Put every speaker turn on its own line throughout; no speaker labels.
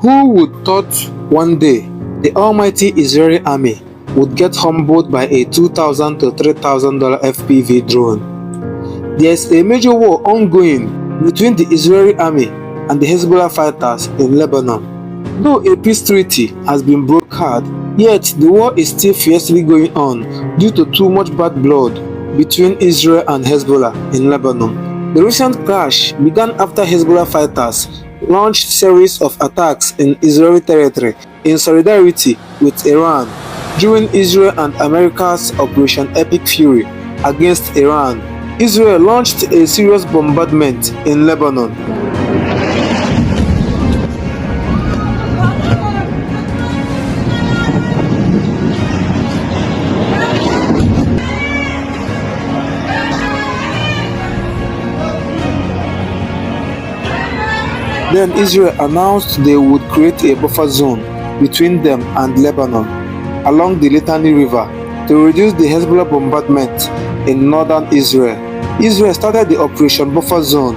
Who would thought one day the almighty Israeli army would get humbled by a $2,000 to $3,000 FPV drone? There is a major war ongoing between the Israeli army and the Hezbollah fighters in Lebanon. Though a peace treaty has been brokered, yet the war is still fiercely going on due to too much bad blood between Israel and Hezbollah in Lebanon. The recent clash began after Hezbollah fighters launched series of attacks in Israeli territory in solidarity with Iran during Israel and America's Operation Epic Fury against Iran. Israel launched a serious bombardment in Lebanon. Then Israel announced they would create a buffer zone between them and Lebanon along the Litani River to reduce the Hezbollah bombardment in northern Israel. Israel started the Operation Buffer Zone,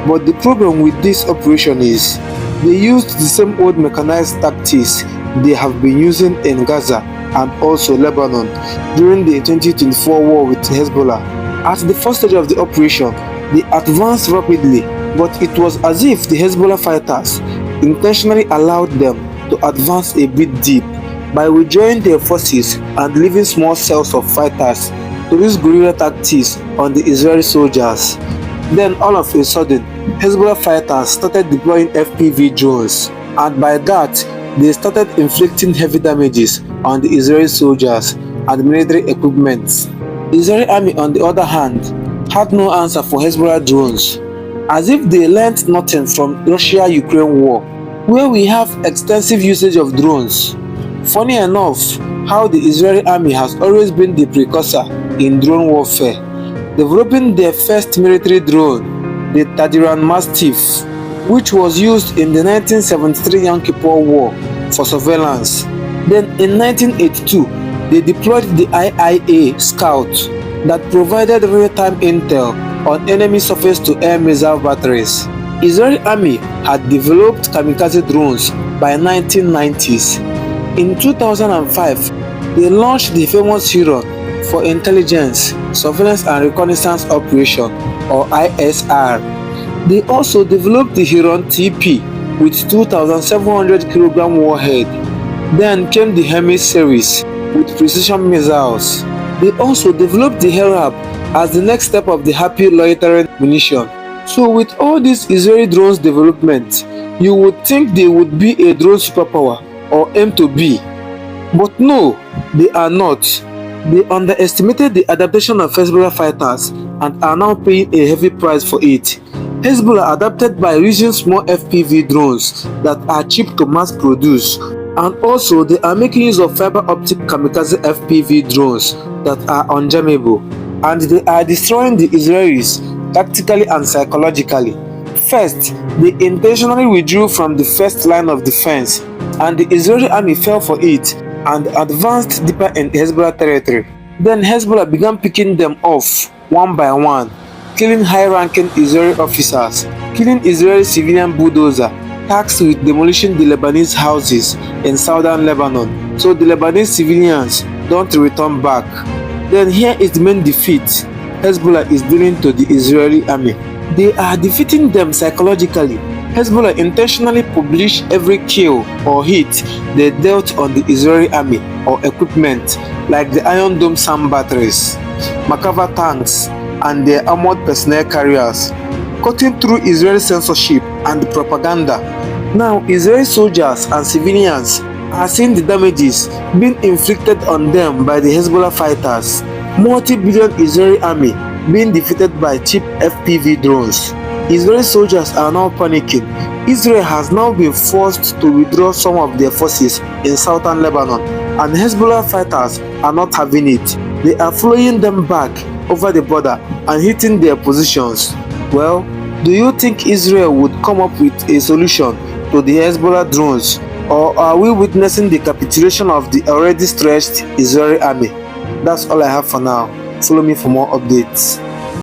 but the problem with this operation is they used the same old mechanized tactics they have been using in Gaza and also Lebanon during the 2024 war with Hezbollah. At the first stage of the operation, they advanced rapidly, but it was as if the Hezbollah fighters intentionally allowed them to advance a bit deep by withdrawing their forces and leaving small cells of fighters to use guerrilla tactics on the Israeli soldiers. Then all of a sudden, Hezbollah fighters started deploying FPV drones, and by that, they started inflicting heavy damages on the Israeli soldiers and military equipment. The Israeli army, on the other hand, had no answer for Hezbollah drones, as if they learnt nothing from Russia-Ukraine war, where we have extensive usage of drones. Funny enough, how the Israeli army has always been the precursor in drone warfare, developing their first military drone, the Tadiran Mastiff, which was used in the 1973 Yom Kippur War for surveillance. Then in 1982, they deployed the IIA Scout that provided real-time intel on enemy surface-to-air missile batteries. Israeli army had developed kamikaze drones by 1990s. In 2005, they launched the famous Huron for Intelligence, Surveillance and Reconnaissance Operation, or ISR. They also developed the Huron TP with 2,700 kg warhead. Then came the Hermes series with precision missiles. They also developed the Herab as the next step of the Happy Loitering munition. So with all this Israeli drones development, you would think they would be a drone superpower or aim to be. But no, they are not. They underestimated the adaptation of Hezbollah fighters and are now paying a heavy price for it. Hezbollah adapted by using small FPV drones that are cheap to mass produce, and also they are making use of fiber optic kamikaze FPV drones that are unjammable, and they are destroying the Israelis tactically and psychologically. First, they intentionally withdrew from the first line of defense, and the Israeli army fell for it and advanced deeper in Hezbollah territory. Then Hezbollah began picking them off one by one, killing high-ranking Israeli officers, killing Israeli civilian bulldozers tasked with demolishing the Lebanese houses in southern Lebanon, so the Lebanese civilians don't return back. Then here is the main defeat Hezbollah is dealing to the Israeli army. They are defeating them psychologically. Hezbollah intentionally publish every kill or hit they dealt on the Israeli army or equipment like the Iron Dome SAM batteries, Merkava tanks, and their armored personnel carriers, cutting through Israeli censorship and propaganda. Now Israeli soldiers and civilians are seeing the damages being inflicted on them by the Hezbollah fighters. Multi-billion Israeli army being defeated by cheap FPV drones. Israeli soldiers are now panicking. Israel has now been forced to withdraw some of their forces in southern Lebanon, and Hezbollah fighters are not having it. They are following them back over the border and hitting their positions. Well, do you think Israel would come up with a solution to the Hezbollah drones, or are we witnessing the capitulation of the already stretched Israeli army? That's all I have for now. Follow me for more updates.